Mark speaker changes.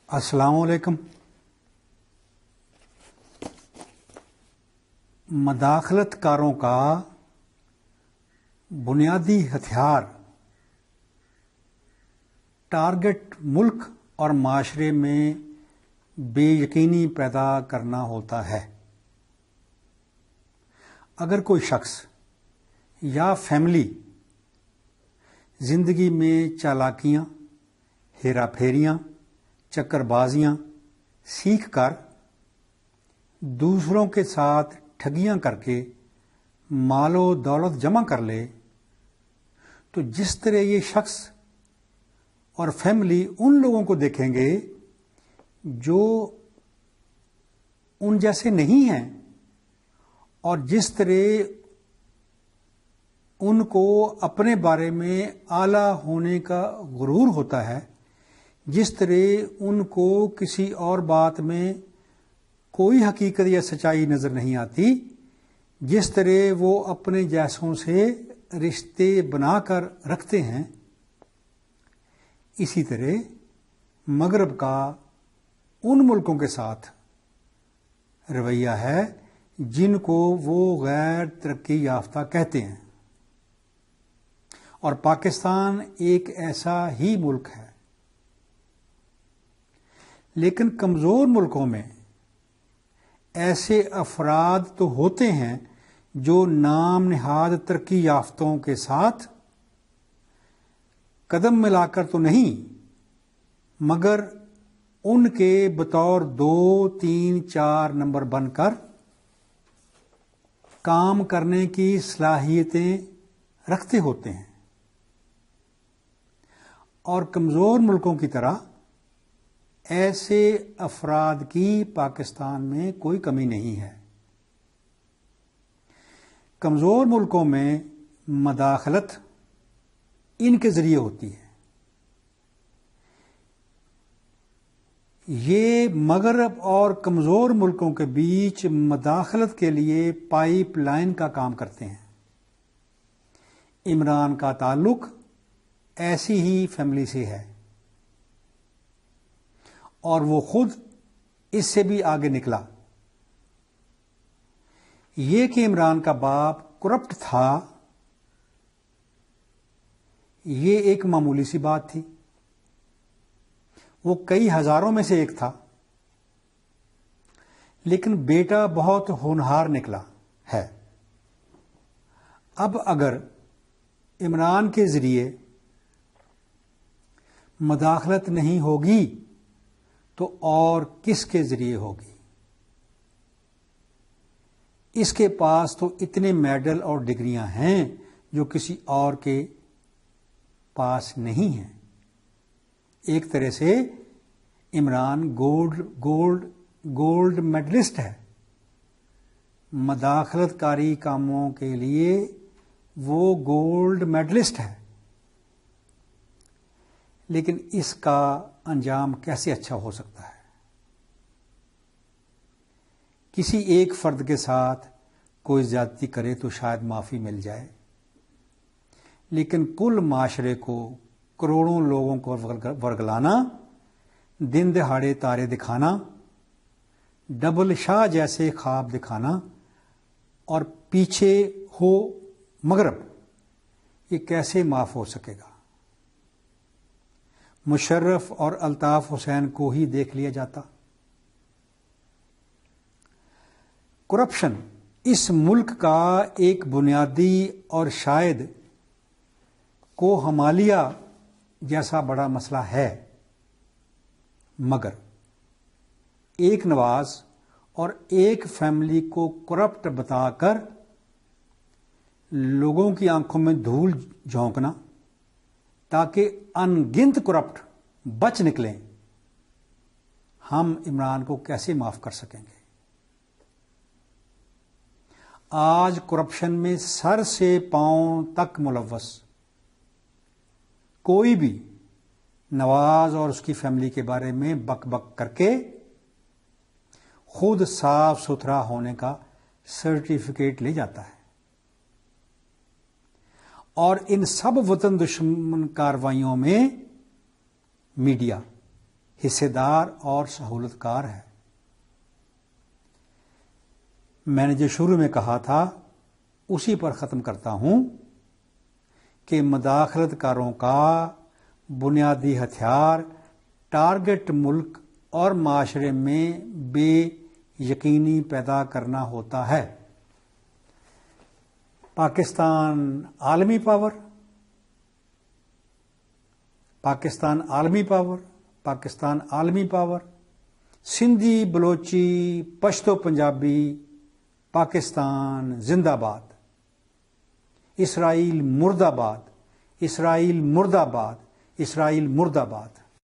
Speaker 1: السلام علیکم۔ مداخلت کاروں کا بنیادی ہتھیار ٹارگٹ ملک اور معاشرے میں بے یقینی پیدا کرنا ہوتا ہے۔ اگر کوئی شخص یا فیملی زندگی میں چالاکیاں، ہیرا پھیریاں، چکر بازیاں سیکھ کر دوسروں کے ساتھ ٹھگیاں کر کے مال و دولت جمع کر لے، تو جس طرح یہ شخص اور فیملی ان لوگوں کو دیکھیں گے جو ان جیسے نہیں ہیں، اور جس طرح ان کو اپنے بارے میں اعلیٰ ہونے کا غرور ہوتا ہے، جس طرح ان کو کسی اور بات میں کوئی حقیقت یا سچائی نظر نہیں آتی، جس طرح وہ اپنے جیسوں سے رشتے بنا کر رکھتے ہیں، اسی طرح مغرب کا ان ملکوں کے ساتھ رویہ ہے جن کو وہ غیر ترقی یافتہ کہتے ہیں، اور پاکستان ایک ایسا ہی ملک ہے۔ لیکن کمزور ملکوں میں ایسے افراد تو ہوتے ہیں جو نام نہاد ترقی یافتوں کے ساتھ قدم ملا کر تو نہیں، مگر ان کے بطور 2، 3، 4 نمبر بن کر کام کرنے کی صلاحیتیں رکھتے ہوتے ہیں، اور کمزور ملکوں کی طرح ایسے افراد کی پاکستان میں کوئی کمی نہیں ہے۔ کمزور ملکوں میں مداخلت ان کے ذریعے ہوتی ہے۔ یہ مغرب اور کمزور ملکوں کے بیچ مداخلت کے لیے پائپ لائن کا کام کرتے ہیں۔ عمران کا تعلق ایسی ہی فیملی سے ہے، اور وہ خود اس سے بھی آگے نکلا۔ یہ کہ عمران کا باپ کرپٹ تھا، یہ ایک معمولی سی بات تھی۔ وہ کئی ہزاروں میں سے ایک تھا، لیکن بیٹا بہت ہونہار نکلا ہے۔ اب اگر عمران کے ذریعے مداخلت نہیں ہوگی تو اور کس کے ذریعے ہوگی؟ اس کے پاس تو اتنے میڈل اور ڈگریاں ہیں جو کسی اور کے پاس نہیں ہیں۔ ایک طرح سے عمران گولڈ میڈلسٹ ہے۔ مداخلت کاری کاموں کے لیے وہ گولڈ میڈلسٹ ہے، لیکن اس کا انجام کیسے اچھا ہو سکتا ہے؟ کسی ایک فرد کے ساتھ کوئی زیادتی کرے تو شاید معافی مل جائے، لیکن کل معاشرے کو، کروڑوں لوگوں کو ورگلانا، دن دہاڑے تارے دکھانا، ڈبل شاہ جیسے خواب دکھانا، اور پیچھے ہو مغرب، یہ کیسے معاف ہو سکے گا؟ مشرف اور الطاف حسین کو ہی دیکھ لیا جاتا۔ کرپشن اس ملک کا ایک بنیادی اور شاید کوہمالیہ جیسا بڑا مسئلہ ہے، مگر ایک نواز اور ایک فیملی کو کرپٹ بتا کر لوگوں کی آنکھوں میں دھول جھونکنا تاکہ ان گنت کرپٹ بچ نکلیں، ہم عمران کو کیسے معاف کر سکیں گے؟ آج کرپشن میں سر سے پاؤں تک ملوث کوئی بھی نواز اور اس کی فیملی کے بارے میں بک بک کر کے خود صاف ستھرا ہونے کا سرٹیفکیٹ لے جاتا ہے، اور ان سب وطن دشمن کارروائیوں میں میڈیا، حصے دار اور سہولت کار ہے۔ میں نے جو شروع میں کہا تھا اسی پر ختم کرتا ہوں کہ مداخلت کاروں کا بنیادی ہتھیار ٹارگٹ ملک اور معاشرے میں بے یقینی پیدا کرنا ہوتا ہے۔ پاکستان عالمی پاور، پاکستان عالمی پاور، پاکستان عالمی پاور، سندھی، بلوچی، پشتو، پنجابی، پاکستان زندہ باد، اسرائیل مرد آباد، اسرائیل مرد آباد، اسرائیل مرد آباد۔